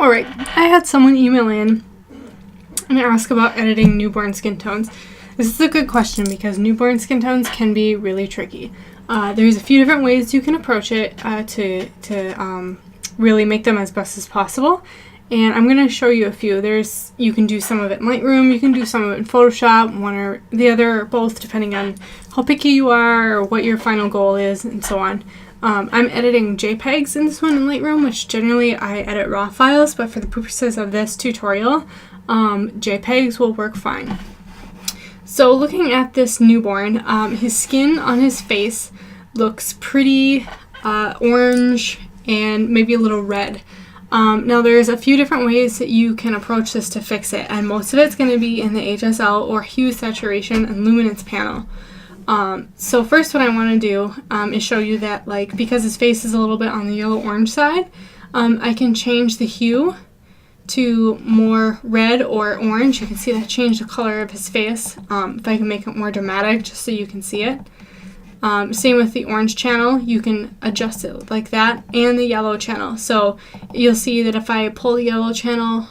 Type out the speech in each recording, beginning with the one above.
Alright, I had someone email in and ask about editing newborn skin tones. This is a good question because newborn skin tones can be really tricky. There's a few different ways you can approach it to really make them as best as possible. And I'm going to show you a few. You can do some of it in Lightroom, you can do some of it in Photoshop, one or the other, or both, depending on how picky you are or what your final goal is, and so on. I'm editing JPEGs in this one in Lightroom, which generally I edit RAW files, but for the purposes of this tutorial, JPEGs will work fine. So looking at this newborn, his skin on his face looks pretty orange and maybe a little red. Now there's a few different ways that you can approach this to fix it, and most of it's going to be in the HSL or hue, saturation, and luminance panel. So first what I want to do is show you that, like, because his face is a little bit on the yellow-orange side, I can change the hue to more red or orange. You can see that change the color of his face. If I can make it more dramatic just so you can see it. Same with the orange channel, you can adjust it like that, and the yellow channel. So you'll see that if I pull the yellow channel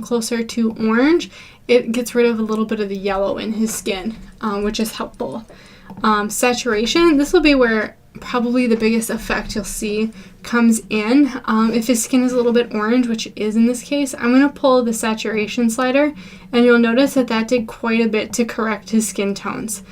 closer to orange, it gets rid of a little bit of the yellow in his skin, which is helpful. Saturation, this will be where probably the biggest effect you'll see comes in. If his skin is a little bit orange, which is in this case, I'm going to pull the saturation slider, and you'll notice that that did quite a bit to correct his skin tones.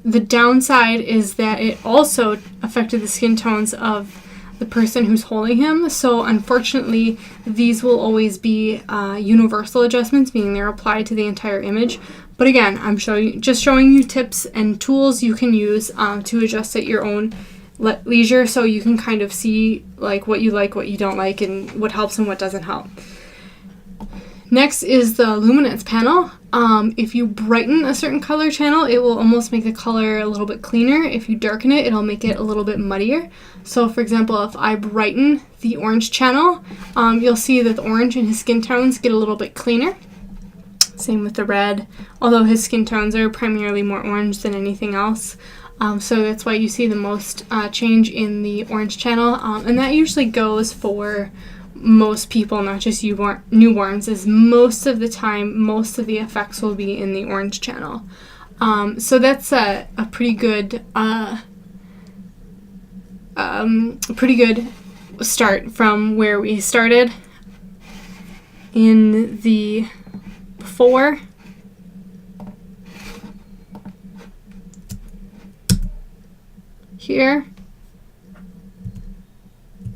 The downside is that it also affected the skin tones of the person who's holding him, so unfortunately these will always be universal adjustments, meaning they're applied to the entire image. But again, I'm just showing you tips and tools you can use to adjust at your own leisure, so you can kind of see like what you don't like, and what helps and what doesn't help. Next is the luminance panel. If you brighten a certain color channel, it will almost make the color a little bit cleaner. If you darken it, it'll make it a little bit muddier. So for example, if I brighten the orange channel, you'll see that the orange in his skin tones get a little bit cleaner. Same with the red, although his skin tones are primarily more orange than anything else. So that's why you see the most change in the orange channel, and that usually goes for most people, not just newborns, is most of the time, most of the effects will be in the orange channel. So that's a pretty good start from where we started in the before. Here.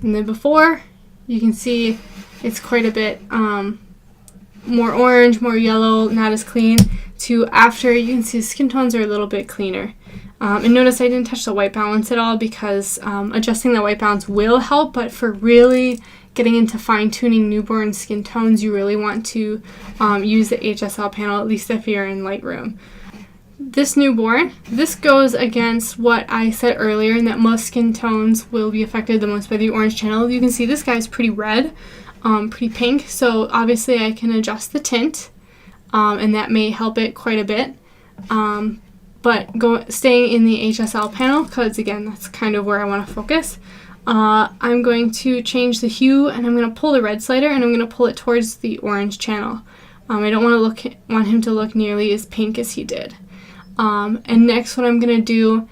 And then before, you can see it's quite a bit more orange, more yellow, not as clean, to after. You can see the skin tones are a little bit cleaner. And notice I didn't touch the white balance at all, because adjusting the white balance will help, but for really getting into fine-tuning newborn skin tones, you really want to use the HSL panel, at least if you're in Lightroom. This newborn, this goes against what I said earlier, in that most skin tones will be affected the most by the orange channel. You can see this guy's pretty red, pretty pink, so obviously I can adjust the tint, and that may help it quite a bit. But staying in the HSL panel, because again, that's kind of where I want to focus, I'm going to change the hue, and I'm going to pull the red slider, and I'm going to pull it towards the orange channel. I don't want him to look nearly as pink as he did. And next what I'm going to do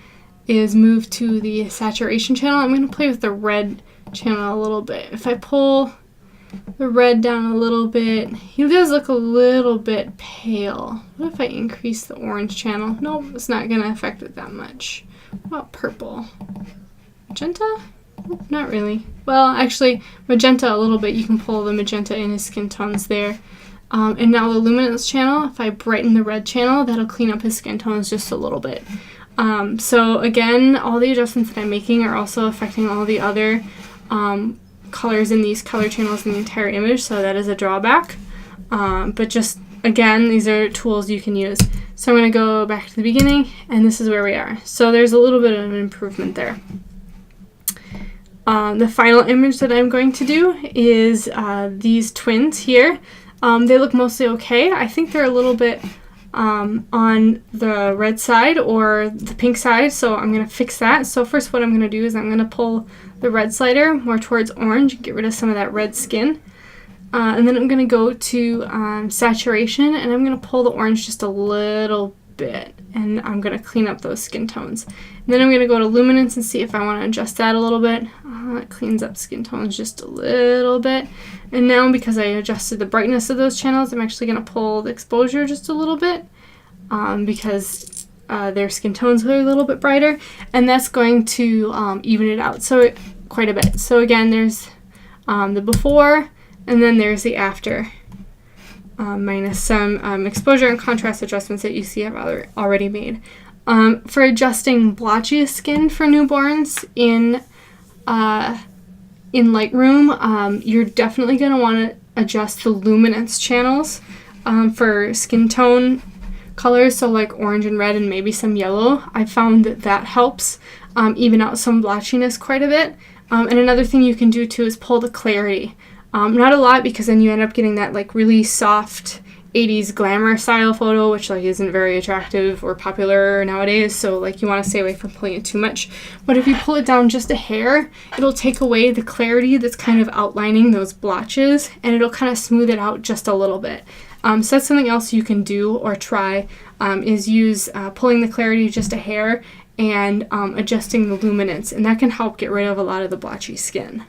is move to the saturation channel. I'm going to play with the red channel a little bit. If I pull the red down a little bit, he does look a little bit pale. What if I increase the orange channel? Nope, it's not going to affect it that much. What about purple? Magenta? Not really. Well, actually, magenta a little bit. You can pull the magenta in his skin tones there. And now the luminance channel, if I brighten the red channel, that'll clean up his skin tones just a little bit. So again, all the adjustments that I'm making are also affecting all the other colors in these color channels in the entire image, so that is a drawback. But just, again, these are tools you can use. So I'm going to go back to the beginning, and this is where we are. So there's a little bit of an improvement there. The final image that I'm going to do is these twins here. They look mostly okay. I think they're a little bit on the red side or the pink side, so I'm going to fix that. So first what I'm going to do is I'm going to pull the red slider more towards orange and get rid of some of that red skin. And then I'm going to go to saturation, and I'm going to pull the orange just a little bit, and I'm going to clean up those skin tones. And then I'm going to go to luminance and see if I want to adjust that a little bit. It cleans up skin tones just a little bit. And now, because I adjusted the brightness of those channels, I'm actually going to pull the exposure just a little bit, because their skin tones are a little bit brighter, and that's going to even it out quite a bit. So again, there's the before, and then there's the after, minus some exposure and contrast adjustments that you see I've already made. For adjusting blotchy skin for newborns in Lightroom, you're definitely going to want to adjust the luminance channels for skin tone colors, so like orange and red and maybe some yellow. I found that helps even out some blotchiness quite a bit. And another thing you can do too is pull the clarity. Not a lot, because then you end up getting that like really soft 80s glamour style photo, which like isn't very attractive or popular nowadays, so like you want to stay away from pulling it too much. But if you pull it down just a hair, it'll take away the clarity that's kind of outlining those blotches, and it'll kind of smooth it out just a little bit. So that's something else you can do or try, is use pulling the clarity just a hair and adjusting the luminance, and that can help get rid of a lot of the blotchy skin.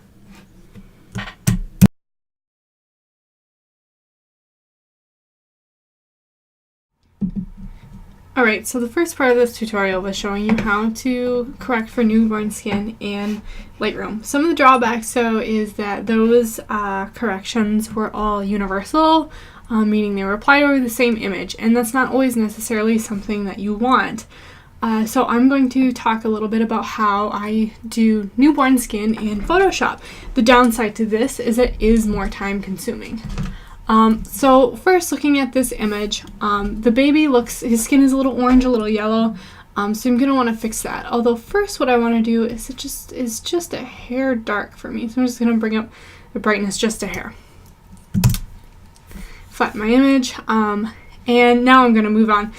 Alright, so the first part of this tutorial was showing you how to correct for newborn skin in Lightroom. Some of the drawbacks, though, is that those corrections were all universal, meaning they were applied over the same image, and that's not always necessarily something that you want. So I'm going to talk a little bit about how I do newborn skin in Photoshop. The downside to this is it is more time consuming. So first, looking at this image, the baby his skin is a little orange, a little yellow, so I'm going to want to fix that. Although first what I want to do is just a hair dark for me, so I'm just going to bring up the brightness just a hair. Flatten my image, and now I'm going to move on.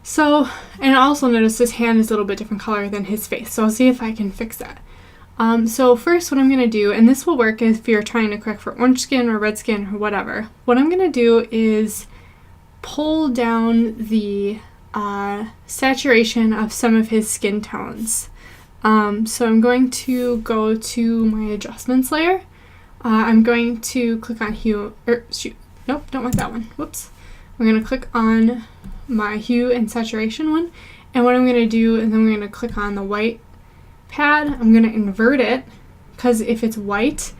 So, and also notice his hand is a little bit different color than his face, so I'll see if I can fix that. So first what I'm going to do, and this will work if you're trying to correct for orange skin or red skin or whatever, what I'm going to do is pull down the saturation of some of his skin tones. So I'm going to go to my adjustments layer. I'm going to click on hue, nope, don't want that one, whoops. I'm going to click on my hue and saturation one, and what I'm going to do is I'm going to click on the white pad. I'm going to invert it, because if it's white,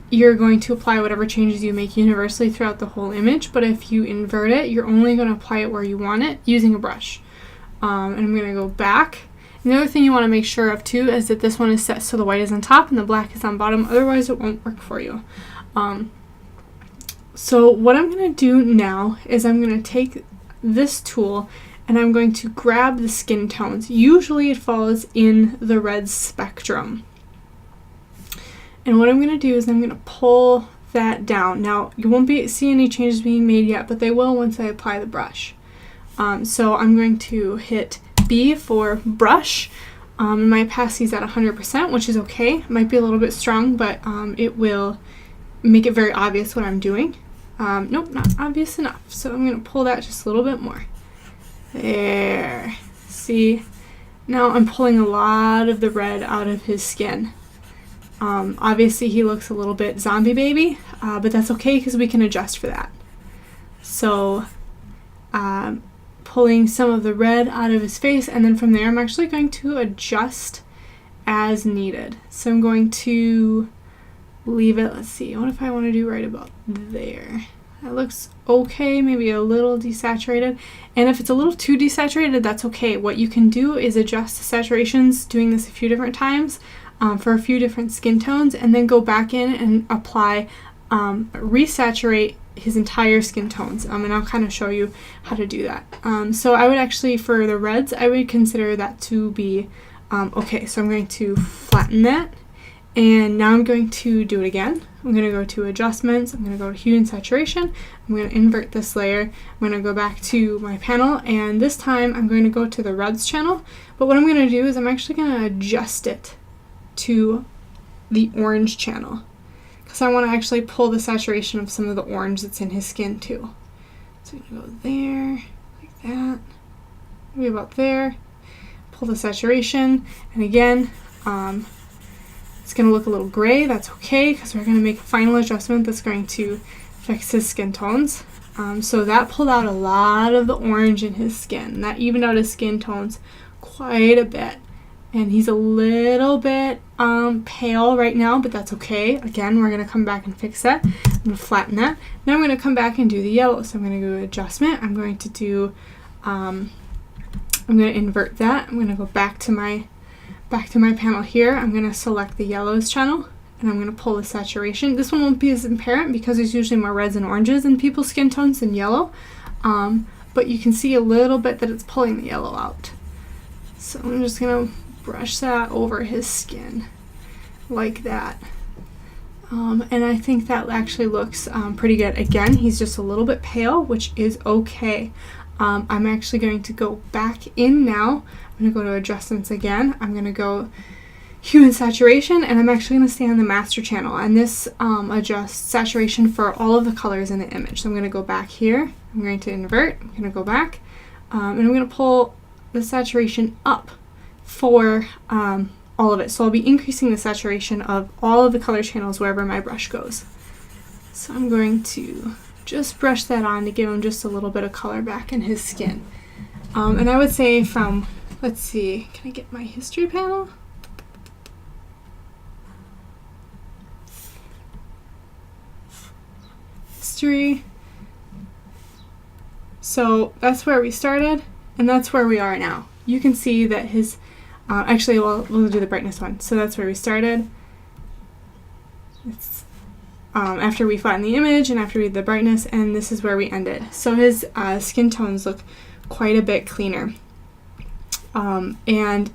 you're going to apply whatever changes you make universally throughout the whole image, but if you invert it, you're only going to apply it where you want it using a brush. And I'm going to go back. And the other thing you want to make sure of too is that this one is set so the white is on top and the black is on bottom, otherwise it won't work for you. So what I'm going to do now is I'm going to take this tool and I'm going to grab the skin tones. Usually it falls in the red spectrum. And what I'm going to do is I'm going to pull that down. Now, you won't see any changes being made yet, but they will once I apply the brush. So I'm going to hit B for brush. My opacity is at 100%, which is okay. It might be a little bit strong, but it will make it very obvious what I'm doing. Nope, not obvious enough. So I'm going to pull that just a little bit more. There. See? Now I'm pulling a lot of the red out of his skin. Obviously he looks a little bit zombie baby, but that's okay because we can adjust for that. So pulling some of the red out of his face, and then from there I'm actually going to adjust as needed. So I'm going to leave it, let's see, what if I want to do right about there? That looks okay, maybe a little desaturated. And if it's a little too desaturated, that's okay. What you can do is adjust the saturations, doing this a few different times for a few different skin tones, and then go back in and apply, resaturate his entire skin tones. And I'll kind of show you how to do that. So I would actually, for the reds, I would consider that to be okay. So I'm going to flatten that. And now I'm going to do it again. I'm going to go to adjustments, I'm going to go to hue and saturation, I'm going to invert this layer, I'm going to go back to my panel, and this time I'm going to go to the reds channel, but what I'm going to do is I'm actually going to adjust it to the orange channel, because I want to actually pull the saturation of some of the orange that's in his skin too. So I'm going to go there, like that, maybe about there, pull the saturation, and again, it's going to look a little gray. That's okay, because we're going to make a final adjustment that's going to fix his skin tones. So that pulled out a lot of the orange in his skin. That evened out his skin tones quite a bit. And he's a little bit pale right now, but that's okay. Again, we're going to come back and fix that. I'm going to flatten that. Now I'm going to come back and do the yellow. So I'm going to go to adjustment. I'm going to do, I'm going to invert that. I'm going to go back to my panel here. I'm going to select the yellows channel, and I'm going to pull the saturation. This one won't be as apparent because there's usually more reds and oranges in people's skin tones than yellow. But you can see a little bit that it's pulling the yellow out. So I'm just going to brush that over his skin like that. And I think that actually looks pretty good. Again, he's just a little bit pale, which is okay. I'm actually going to go back in now. I'm going to go to adjustments again. I'm going to go hue and saturation, and I'm actually going to stay on the master channel, and this adjusts saturation for all of the colors in the image. So I'm going to go back here. I'm going to invert. I'm going to go back, and I'm going to pull the saturation up for all of it. So I'll be increasing the saturation of all of the color channels wherever my brush goes. So I'm going to just brush that on to give him just a little bit of color back in his skin. And I would say from, let's see, can I get my history panel? History. So that's where we started, and that's where we are now. You can see that his, actually we'll do the brightness one. So that's where we started. It's after we flattened the image and after we did the brightness, and this is where we ended. So his skin tones look quite a bit cleaner. And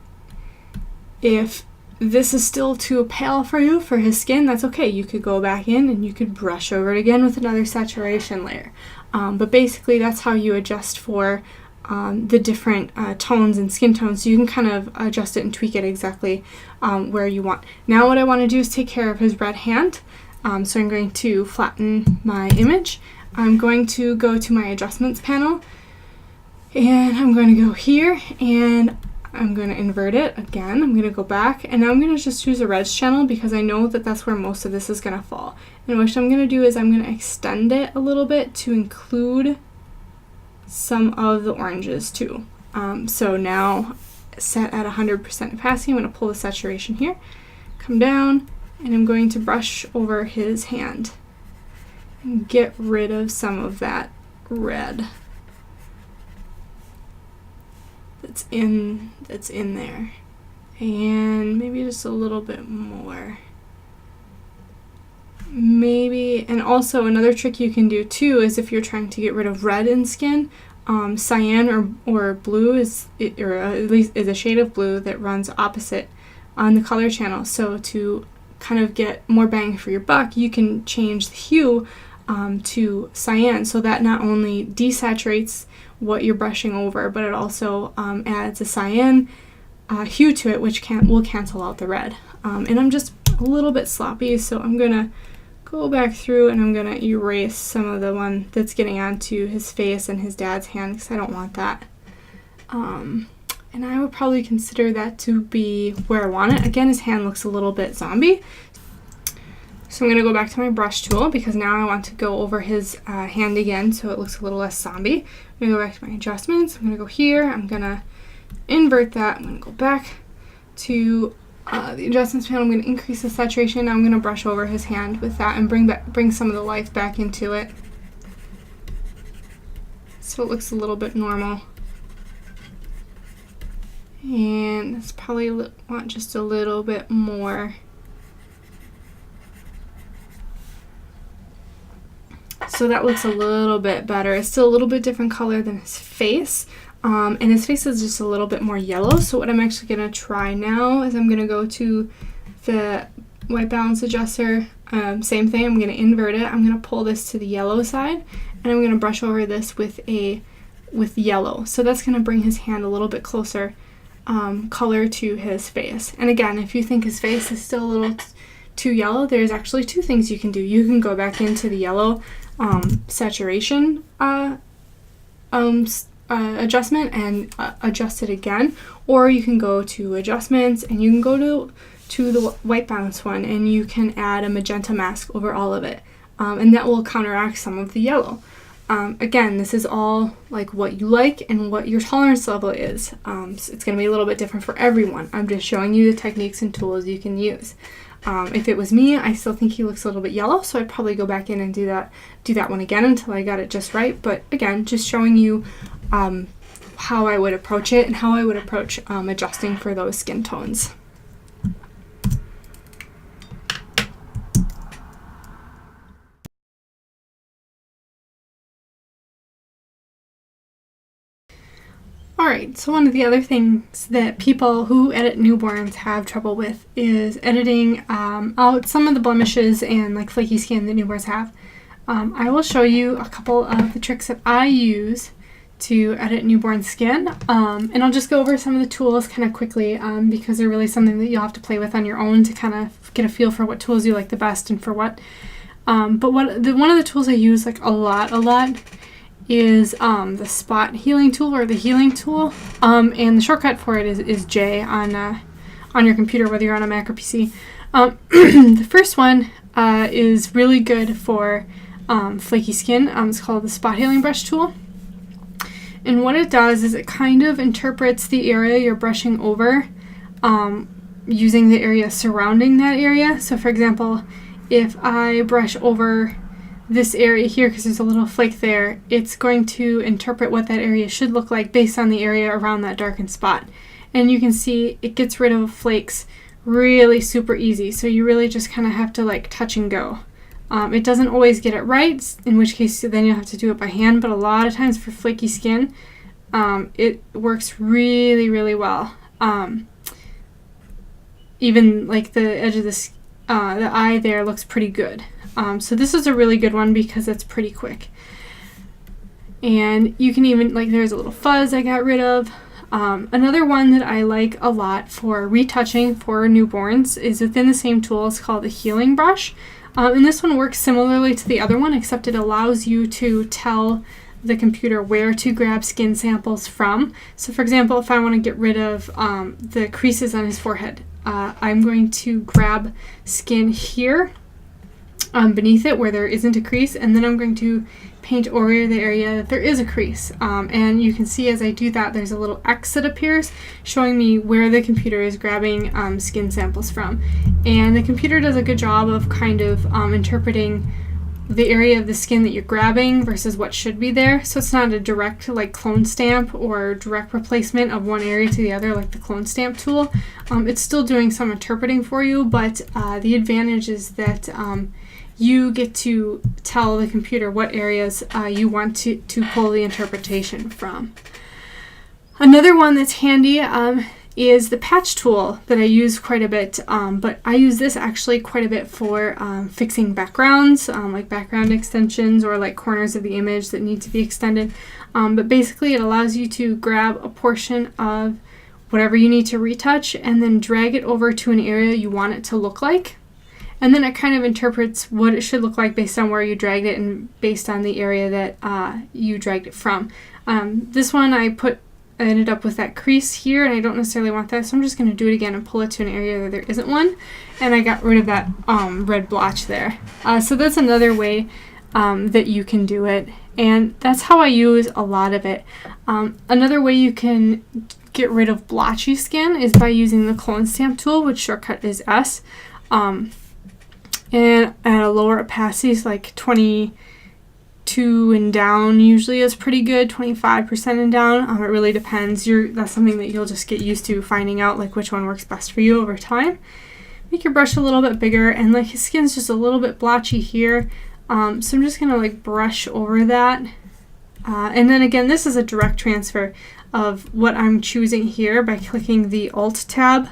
if this is still too pale for you for his skin, that's okay. You could go back in and you could brush over it again with another saturation layer. But basically that's how you adjust for the different tones and skin tones. So you can kind of adjust it and tweak it exactly where you want. Now what I want to do is take care of his red hand. So I'm going to flatten my image. I'm going to go to my adjustments panel, and I'm going to go here, and I'm going to invert it again. I'm going to go back, and now I'm going to just choose a reds channel because I know that that's where most of this is going to fall. And what I'm going to do is I'm going to extend it a little bit to include some of the oranges too. So now set at 100% opacity, I'm going to pull the saturation here, come down, and I'm going to brush over his hand and get rid of some of that red that's in there, and maybe just a little bit more. Maybe, and also another trick you can do too is if you're trying to get rid of red in skin, cyan or blue or at least is a shade of blue that runs opposite on the color channel. So to kind of get more bang for your buck, you can change the hue to cyan, so that not only desaturates what you're brushing over, but it also adds a cyan hue to it, which will cancel out the red. And I'm just a little bit sloppy, so I'm gonna go back through and I'm gonna erase some of the one that's getting onto his face and his dad's hand because I don't want that. And I would probably consider that to be where I want it. Again, his hand looks a little bit zombie. So I'm going to go back to my brush tool because now I want to go over his hand again so it looks a little less zombie. I'm going to go back to my adjustments. I'm going to go here. I'm going to invert that. I'm going to go back to the adjustments panel. I'm going to increase the saturation. Now I'm going to brush over his hand with that and bring some of the life back into it so it looks a little bit normal. And it's probably want just a little bit more. So that looks a little bit better. It's still a little bit different color than his face. And his face is just a little bit more yellow. So what I'm actually going to try now is I'm going to go to the white balance adjuster. Same thing, I'm going to invert it. I'm going to pull this to the yellow side. And I'm going to brush over this with yellow. So that's going to bring his hand a little bit closer color to his face. And again, if you think his face is still a little too yellow, there's actually two things you can do. You can go back into the yellow saturation adjustment and adjust it again, or you can go to adjustments and you can go to the white balance one and you can add a magenta mask over all of it, and that will counteract some of the yellow. Again, this is all like what you like and what your tolerance level is. So it's going to be a little bit different for everyone. I'm just showing you the techniques and tools you can use. If it was me, I still think he looks a little bit yellow, so I'd probably go back in and do that one again until I got it just right. But again, just showing you how I would approach it and how I would approach adjusting for those skin tones. Alright, so one of the other things that people who edit newborns have trouble with is editing out some of the blemishes and like flaky skin that newborns have. I will show you a couple of the tricks that I use to edit newborn skin, and I'll just go over some of the tools kind of quickly because they're really something that you'll have to play with on your own to kind of get a feel for what tools you like the best and for what. But one of the tools I use like a lot is the spot healing tool or the healing tool, and the shortcut for it is J on your computer, whether you're on a Mac or PC. The first one is really good for flaky skin. It's called the spot healing brush tool, and what it does is it kind of interprets the area you're brushing over using the area surrounding that area. So for example, if I brush over this area here because there's a little flake there, it's going to interpret what that area should look like based on the area around that darkened spot. And you can see it gets rid of flakes really super easy, so you really just kind of have to like touch and go. It doesn't always get it right, in which case then you'll have to do it by hand, but a lot of times for flaky skin it works really well. Even like the edge of the eye there looks pretty good. So this is a really good one because it's pretty quick. And you can even, like, there's a little fuzz I got rid of. Another one that I like a lot for retouching for newborns is within the same tool. It's called the healing brush. And this one works similarly to the other one, except it allows you to tell the computer where to grab skin samples from. So for example, if I want to get rid of the creases on his forehead, I'm going to grab skin here beneath it where there isn't a crease, and then I'm going to paint over the area that there is a crease. And you can see as I do that, there's a little X that appears showing me where the computer is grabbing skin samples from. And the computer does a good job of kind of interpreting the area of the skin that you're grabbing versus what should be there. So it's not a direct like clone stamp or direct replacement of one area to the other like the clone stamp tool. It's still doing some interpreting for you, but the advantage is that you get to tell the computer what areas you want to pull the interpretation from. Another one that's handy is the patch tool that I use quite a bit, but I use this actually quite a bit for fixing backgrounds, like background extensions or like corners of the image that need to be extended. But basically it allows you to grab a portion of whatever you need to retouch and then drag it over to an area you want it to look like. And then it kind of interprets what it should look like based on where you dragged it and based on the area that you dragged it from. This one I ended up with that crease here, and I don't necessarily want that, so I'm just going to do it again and pull it to an area where there isn't one. And I got rid of that red blotch there. So that's another way that you can do it, and that's how I use a lot of it. Another way you can get rid of blotchy skin is by using the clone stamp tool, which shortcut is S. And at a lower opacity, so like 22 and down usually is pretty good, 25% and down. It really depends. That's something that you'll just get used to finding out like which one works best for you over time. Make your brush a little bit bigger, and like his skin's just a little bit blotchy here. So I'm just gonna like brush over that. And then again, this is a direct transfer of what I'm choosing here by clicking the Alt tab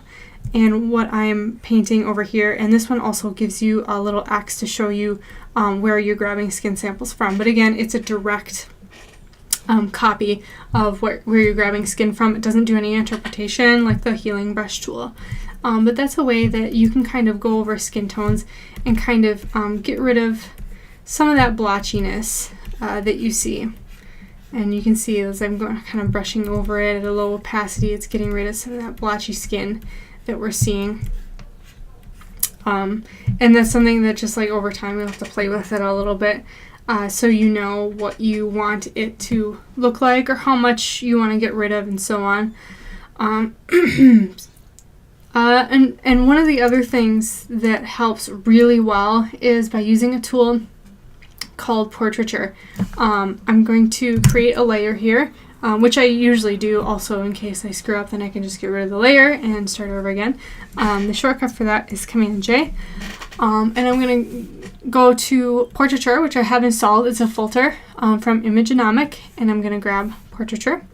and what I'm painting over here. And this one also gives you a little X to show you where you're grabbing skin samples from. But again, it's a direct copy of where you're grabbing skin from. It doesn't do any interpretation like the healing brush tool. but that's a way that you can kind of go over skin tones and kind of get rid of some of that blotchiness that you see. And you can see as I'm going kind of brushing over it at a low opacity, it's getting rid of some of that blotchy skin that we're seeing. And that's something that just like over time you'll have to play with it a little bit, so you know what you want it to look like or how much you want to get rid of and so on. And one of the other things that helps really well is by using a tool called portraiture. I'm going to create a layer here, which I usually do also in case I screw up, then I can just get rid of the layer and start over again. The shortcut for that is Command J. And I'm going to go to portraiture, which I have installed. It's a filter from Imagenomic, and I'm going to grab portraiture.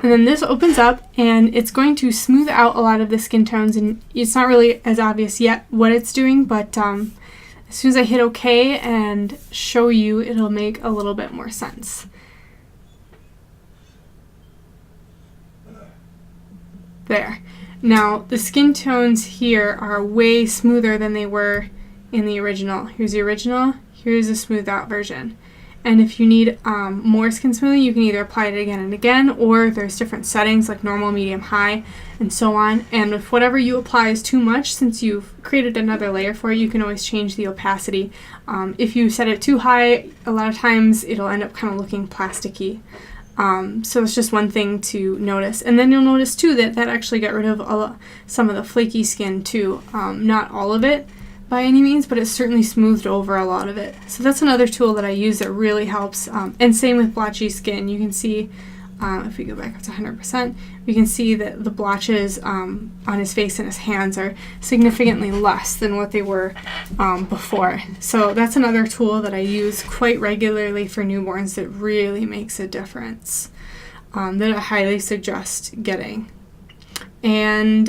And then this opens up and it's going to smooth out a lot of the skin tones, and it's not really as obvious yet what it's doing, but as soon as I hit OK and show you, it'll make a little bit more sense. There. Now, the skin tones here are way smoother than they were in the original. Here's the original, here's the smoothed out version. And if you need more skin smoothing, you can either apply it again and again, or there's different settings like normal, medium, high, and so on. And if whatever you apply is too much, since you've created another layer for it, you can always change the opacity. If you set it too high, a lot of times it'll end up kind of looking plasticky. So it's just one thing to notice. And then you'll notice too that that actually got rid of some of the flaky skin too. Not all of it by any means, but it certainly smoothed over a lot of it. So that's another tool that I use that really helps. And same with blotchy skin. You can see, if we go back up to 100%, we can see that the blotches on his face and his hands are significantly less than what they were before. So that's another tool that I use quite regularly for newborns that really makes a difference, that I highly suggest getting. And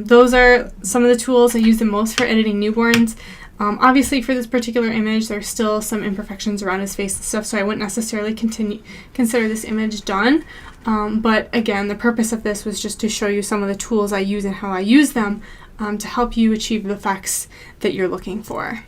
those are some of the tools I use the most for editing newborns. Obviously for this particular image there's still some imperfections around his face and stuff, so I wouldn't necessarily consider this image done. But again, the purpose of this was just to show you some of the tools I use and how I use them to help you achieve the effects that you're looking for.